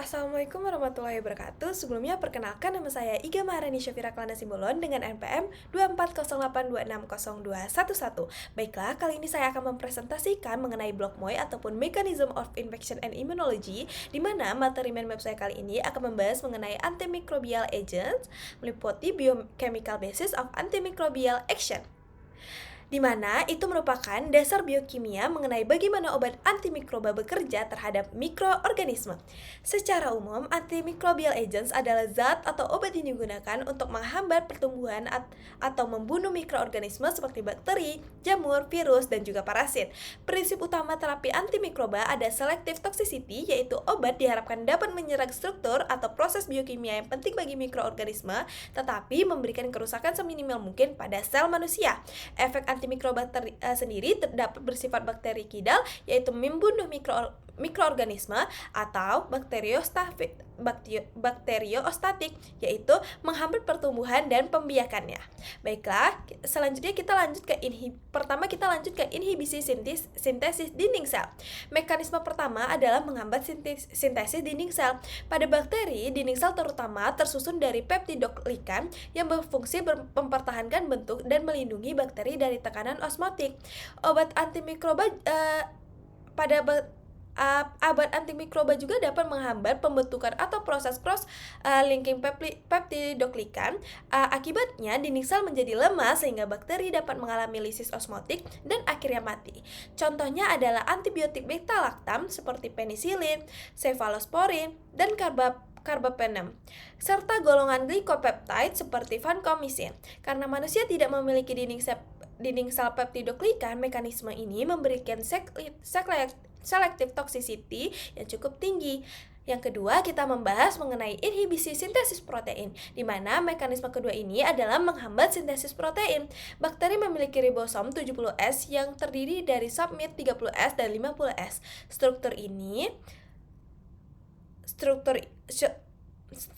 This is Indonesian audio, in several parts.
Assalamualaikum warahmatullahi wabarakatuh. Sebelumnya perkenalkan nama saya Iga Maharani Syafira Kelana Simbolon dengan NPM 24082602111. Baiklah, kali ini saya akan mempresentasikan mengenai blok MOI ataupun Mechanism of Infection and Immunology, di mana materi main web saya kali ini akan membahas mengenai antimicrobial agents, meliputi biochemical basis of antimicrobial action, di mana itu merupakan dasar biokimia mengenai bagaimana obat antimikroba bekerja terhadap mikroorganisme. Secara umum, antimicrobial agents adalah zat atau obat yang digunakan untuk menghambat pertumbuhan atau membunuh mikroorganisme seperti bakteri, jamur, virus, dan juga parasit. Prinsip utama terapi antimikroba ada selective toxicity, yaitu obat diharapkan dapat menyerang struktur atau proses biokimia yang penting bagi mikroorganisme, tetapi memberikan kerusakan seminimal mungkin pada sel manusia. Efek antimikroba sendiri dapat bersifat bakterikidal, yaitu membunuh mikroorganisme, atau bakteriostatik, yaitu menghambat pertumbuhan dan pembiakannya. Baiklah, selanjutnya kita lanjut ke inhibisi sintesis dinding sel. Mekanisme pertama adalah menghambat sintesis dinding sel. Pada bakteri, dinding sel terutama tersusun dari peptidoglikan yang berfungsi mempertahankan bentuk dan melindungi bakteri dari tekanan osmotik. Obat antimikroba obat antimikroba juga dapat menghambat pembentukan atau proses cross-linking peptidoglikan. Akibatnya, dinding sel menjadi lemah sehingga bakteri dapat mengalami lisis osmotik dan akhirnya mati. Contohnya adalah antibiotik beta-lactam seperti penisilin, cefalosporin, dan carbapenem, serta golongan glycopeptide seperti vancomycin. Karena manusia tidak memiliki dinding sel peptidoglikan, mekanisme ini memberikan selective toxicity yang cukup tinggi. Yang kedua, kita membahas mengenai inhibisi sintesis protein, di mana mekanisme kedua ini adalah menghambat sintesis protein. Bakteri memiliki ribosom 70S yang terdiri dari subunit 30S dan 50S.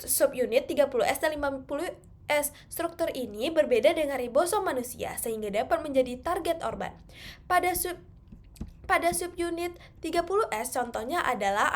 Subunit 30S dan 50S. Struktur ini berbeda dengan ribosom manusia sehingga dapat menjadi target organ. Pada subunit 30S contohnya adalah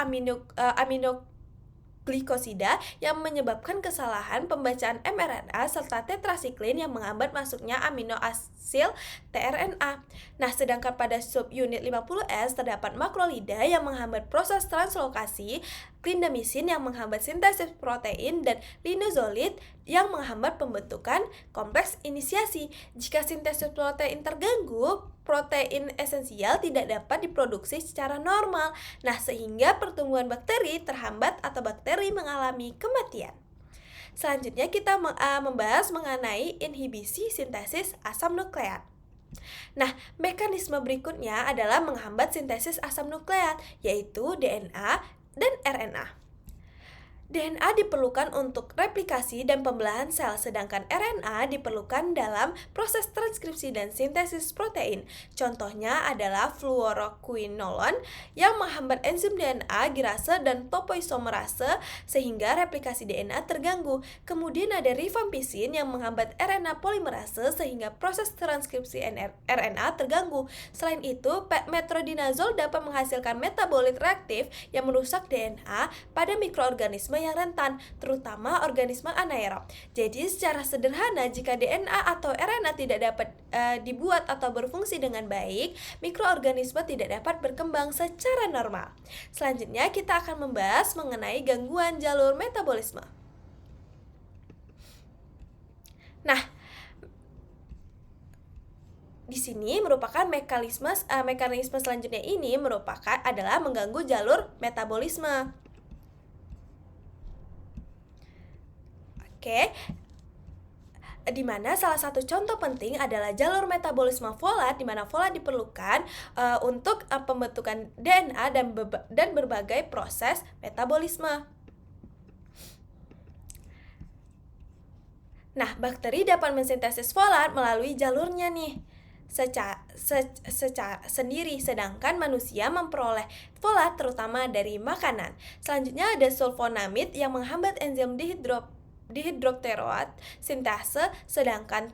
aminoglikosida yang menyebabkan kesalahan pembacaan mRNA serta tetrasiklin yang menghambat masuknya aminoasil tRNA. Nah, sedangkan pada subunit 50S terdapat makrolida yang menghambat proses translokasi, clindamycin yang menghambat sintesis protein, dan linezolid yang menghambat pembentukan kompleks inisiasi. Jika sintesis protein terganggu, protein esensial tidak dapat diproduksi secara normal. Nah, sehingga pertumbuhan bakteri terhambat atau bakteri mengalami kematian. Selanjutnya kita membahas mengenai inhibisi sintesis asam nukleat. Nah, mekanisme berikutnya adalah menghambat sintesis asam nukleat, yaitu DNA dan RNA. DNA diperlukan untuk replikasi dan pembelahan sel, sedangkan RNA diperlukan dalam proses transkripsi dan sintesis protein. Contohnya adalah fluoroquinolon yang menghambat enzim DNA girase dan topoisomerase sehingga replikasi DNA terganggu. Kemudian ada rifampicin yang menghambat RNA polimerase sehingga proses transkripsi RNA terganggu. Selain itu, metronidazol dapat menghasilkan metabolit reaktif yang merusak DNA pada mikroorganisme yang rentan, terutama organisme anaerob. Jadi secara sederhana, jika DNA atau RNA tidak dapat dibuat atau berfungsi dengan baik, mikroorganisme tidak dapat berkembang secara normal. Selanjutnya kita akan membahas mengenai gangguan jalur metabolisme. Nah, di sini merupakan mekanisme selanjutnya ini adalah mengganggu jalur metabolisme. Di mana salah satu contoh penting adalah jalur metabolisme folat, di mana folat diperlukan untuk pembentukan DNA dan berbagai proses metabolisme. Nah, bakteri dapat mensintesis folat melalui jalurnya nih secara sendiri, sedangkan manusia memperoleh folat terutama dari makanan. Selanjutnya ada sulfonamid yang menghambat enzim dihidrokteroat sintase, sedangkan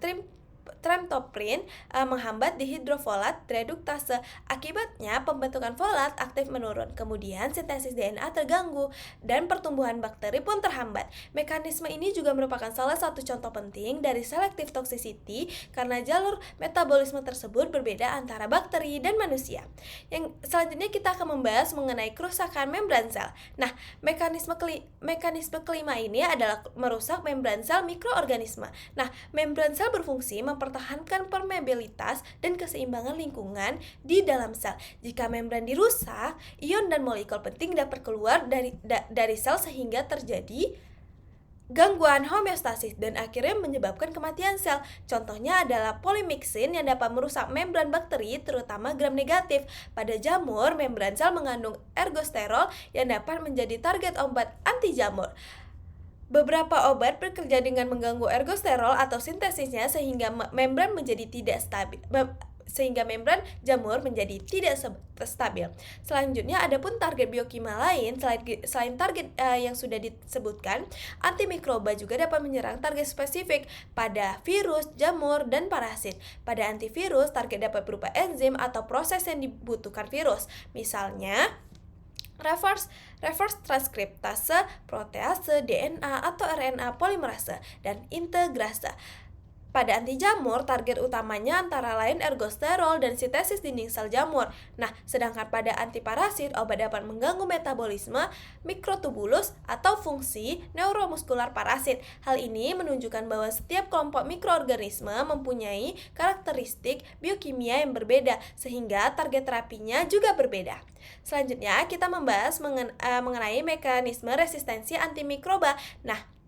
trimethoprim menghambat dihidrofolat reduktase. Akibatnya pembentukan folat aktif menurun, kemudian sintesis DNA terganggu dan pertumbuhan bakteri pun terhambat. Mekanisme ini juga merupakan salah satu contoh penting dari selective toxicity karena jalur metabolisme tersebut berbeda antara bakteri dan manusia. Yang selanjutnya kita akan membahas mengenai kerusakan membran sel. Nah, mekanisme kelima ini adalah merusak membran sel mikroorganisme. Nah, membran sel berfungsi mempertahankan permeabilitas dan keseimbangan lingkungan di dalam sel. Jika membran dirusak, ion dan molekul penting dapat keluar dari sel sehingga terjadi gangguan homeostasis dan akhirnya menyebabkan kematian sel. Contohnya adalah polymyxin yang dapat merusak membran bakteri, terutama gram negatif. Pada jamur, membran sel mengandung ergosterol yang dapat menjadi target obat anti jamur. Beberapa obat bekerja dengan mengganggu ergosterol atau sintesisnya sehingga membran menjadi tidak stabil. Sehingga membran jamur menjadi tidak stabil. Selanjutnya adapun target biokimia lain selain target yang sudah disebutkan, antimikroba juga dapat menyerang target spesifik pada virus, jamur, dan parasit. Pada antivirus, target dapat berupa enzim atau proses yang dibutuhkan virus. Misalnya reverse transkriptase, protease, DNA atau RNA polimerase, dan integrase. Pada anti jamur, target utamanya antara lain ergosterol dan sintesis dinding sel jamur. Nah, sedangkan pada antiparasit, obat dapat mengganggu metabolisme mikrotubulus atau fungsi neuromuskular parasit. Hal ini menunjukkan bahwa setiap kelompok mikroorganisme mempunyai karakteristik biokimia yang berbeda, sehingga target terapinya juga berbeda. Selanjutnya, kita membahas mengenai mekanisme resistensi antimikroba. Nah,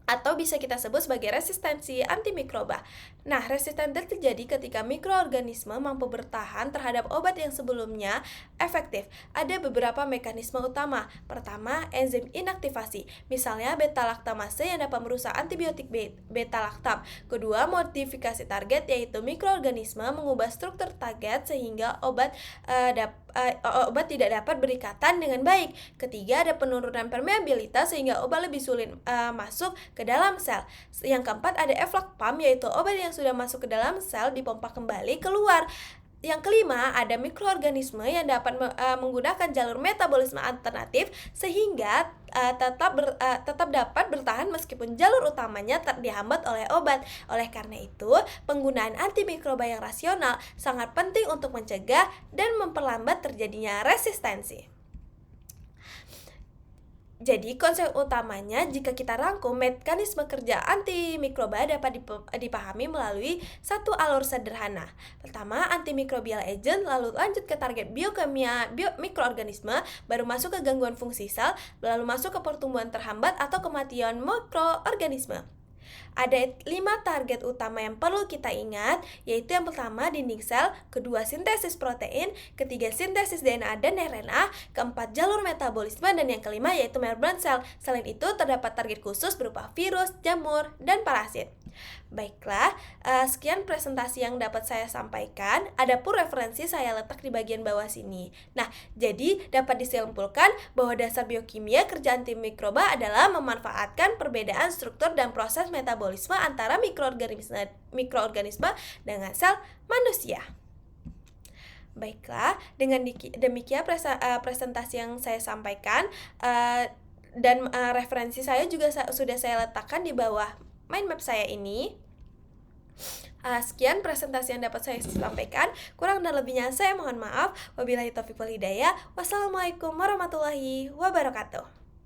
atau bisa kita sebut sebagai resistensi antimikroba. Nah, resistensi terjadi ketika mikroorganisme mampu bertahan terhadap obat yang sebelumnya efektif. Ada beberapa mekanisme utama. Pertama, enzim inaktivasi, misalnya beta-laktamase yang dapat merusak antibiotik beta-laktam. Kedua, modifikasi target, yaitu mikroorganisme mengubah struktur target sehingga obat tidak dapat berikatan dengan baik. Ketiga, ada penurunan permeabilitas sehingga obat lebih sulit masuk ke dalam sel. Yang keempat, ada efflux pump, yaitu obat yang sudah masuk ke dalam sel dipompa kembali keluar. Yang kelima, ada mikroorganisme yang dapat menggunakan jalur metabolisme alternatif sehingga tetap dapat bertahan meskipun jalur utamanya dihambat oleh obat. Oleh karena itu, penggunaan antimikroba yang rasional sangat penting untuk mencegah dan memperlambat terjadinya resistensi. Jadi konsep utamanya jika kita rangkum, mekanisme kerja antimikroba dapat dipahami melalui satu alur sederhana. Pertama, antimikrobial agent, lalu lanjut ke target biokimia mikroorganisme, baru masuk ke gangguan fungsi sel, lalu masuk ke pertumbuhan terhambat atau kematian mikroorganisme. Ada 5 target utama yang perlu kita ingat, yaitu yang pertama dinding sel, kedua sintesis protein, ketiga sintesis DNA dan RNA, keempat jalur metabolisme, dan yang kelima yaitu membran sel. Selain itu terdapat target khusus berupa virus, jamur, dan parasit. Baiklah, sekian presentasi yang dapat saya sampaikan. Adapun referensi saya letak di bagian bawah sini. Nah, jadi dapat disimpulkan bahwa dasar biokimia kerja antimikroba adalah memanfaatkan perbedaan struktur dan proses metabolisme antara mikroorganisme dengan sel manusia. Baiklah, dengan demikian presentasi yang saya sampaikan, dan referensi saya juga sudah saya letakkan di bawah mind map saya ini. Sekian presentasi yang dapat saya sampaikan. Kurang dan lebihnya saya mohon maaf. Wabillahi taufiq wal hidayah. Wassalamualaikum warahmatullahi wabarakatuh.